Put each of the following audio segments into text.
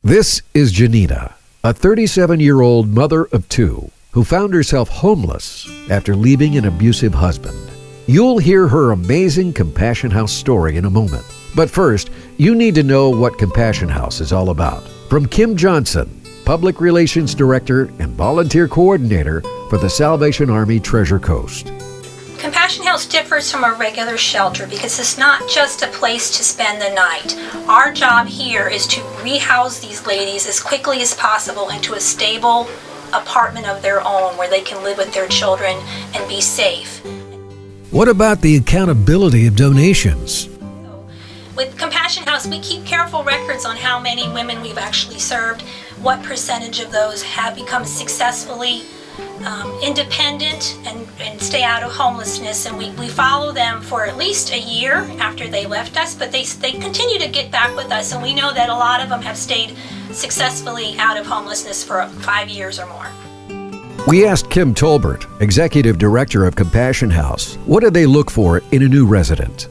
This is Janina, a 37-year-old mother of two who found herself homeless after leaving an abusive husband. You'll hear her amazing Compassion House story in a moment. But first, you need to know what Compassion House is all about. From Kim Johnson, Public Relations Director and Volunteer Coordinator for the Salvation Army Treasure Coast. Compassion House differs from a regular shelter because it's not just a place to spend the night. Our job here is to rehouse these ladies as quickly as possible into a stable apartment of their own where they can live with their children and be safe. What about the accountability of donations? With Compassion House, we keep careful records on how many women we've actually served, what percentage of those have become successfully independent and stay out of homelessness, and we follow them for at least a year after they left us, but they continue to get back with us, and we know that a lot of them have stayed successfully out of homelessness for 5 years or more. We asked Kim Tolbert, Executive Director of Compassion House, what do they look for in a new resident?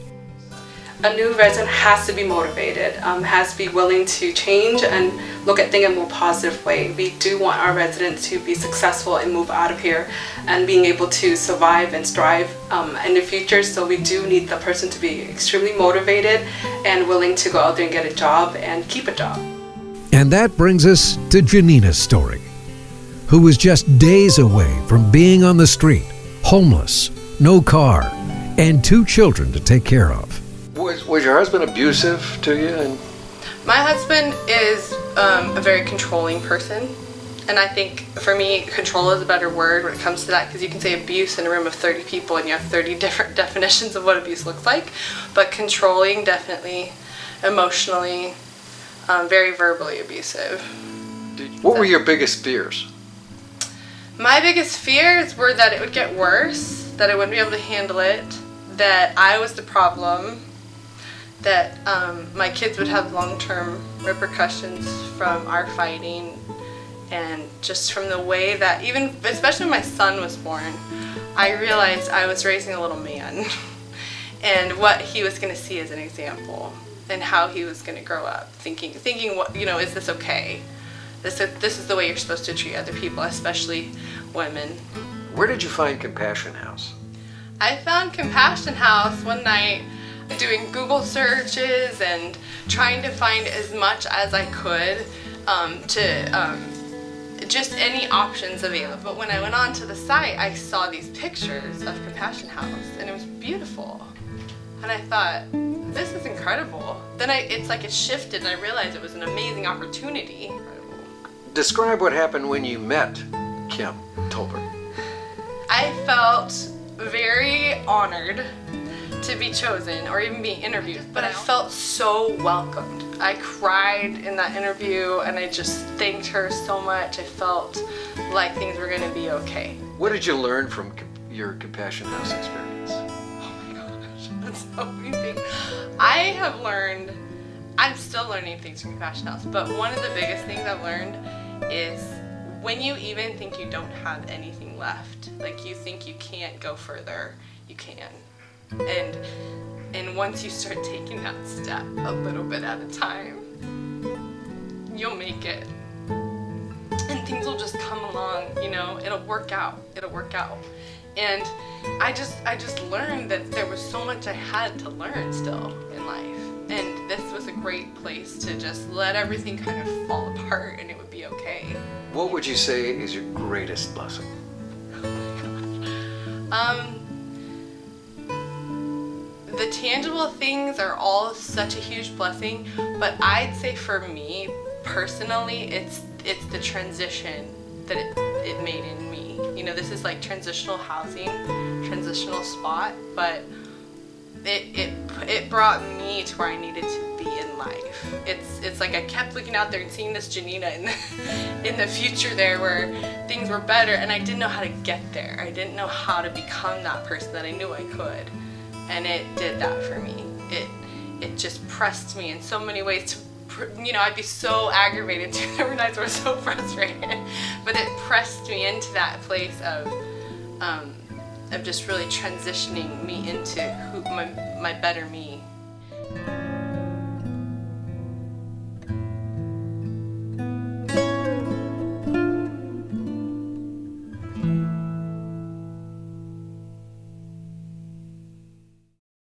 A new resident has to be motivated, has to be willing to change and look at things in a more positive way. We do want our residents to be successful and move out of here and being able to survive and strive in the future. So we do need the person to be extremely motivated and willing to go out there and get a job and keep a job. And that brings us to Janina's story, who was just days away from being on the street, homeless, no car, and 2 children to take care of. Was your husband abusive to you? My husband is a very controlling person, and I think for me control is a better word when it comes to that, because you can say abuse in a room of 30 people and you have 30 different definitions of what abuse looks like, but controlling, definitely, emotionally, very verbally abusive. What were your biggest fears? My biggest fears were that it would get worse, that I wouldn't be able to handle it, that I was the problem, that my kids would have long-term repercussions from our fighting, and just from the way that especially when my son was born, I realized I was raising a little man and what he was going to see as an example and how he was going to grow up thinking what, is this okay? This is the way you're supposed to treat other people, especially women. Where did you find Compassion House? I found Compassion House one night doing Google searches and trying to find as much as I could just any options available. But when I went onto the site, I saw these pictures of Compassion House, and it was beautiful. And I thought, this is incredible. Then it's like it shifted, and I realized it was an amazing opportunity. Describe what happened when you met Kim Tolbert. I felt very honored to be chosen or even being interviewed, but I felt so welcomed. I cried in that interview and I just thanked her so much. I felt like things were going to be okay. What did you learn from your Compassion House experience? Oh my gosh, that's so amazing. I'm still learning things from Compassion House, but one of the biggest things I've learned is when you even think you don't have anything left, like you think you can't go further, you can. And once you start taking that step a little bit at a time, you'll make it. And things will just come along, it'll work out. And I just learned that there was so much I had to learn still in life. And this was a great place to just let everything kind of fall apart and it would be okay. What would you say is your greatest blessing? The tangible things are all such a huge blessing, but I'd say for me, personally, it's the transition that it made in me. This is like transitional housing, transitional spot, but it brought me to where I needed to be in life. It's like I kept looking out there and seeing this Janina in the future there where things were better, and I didn't know how to get there. I didn't know how to become that person that I knew I could. And it did that for me. It just pressed me in so many ways to, I'd be so aggravated too. There were nights where I was so frustrated. But it pressed me into that place of just really transitioning me into my better me.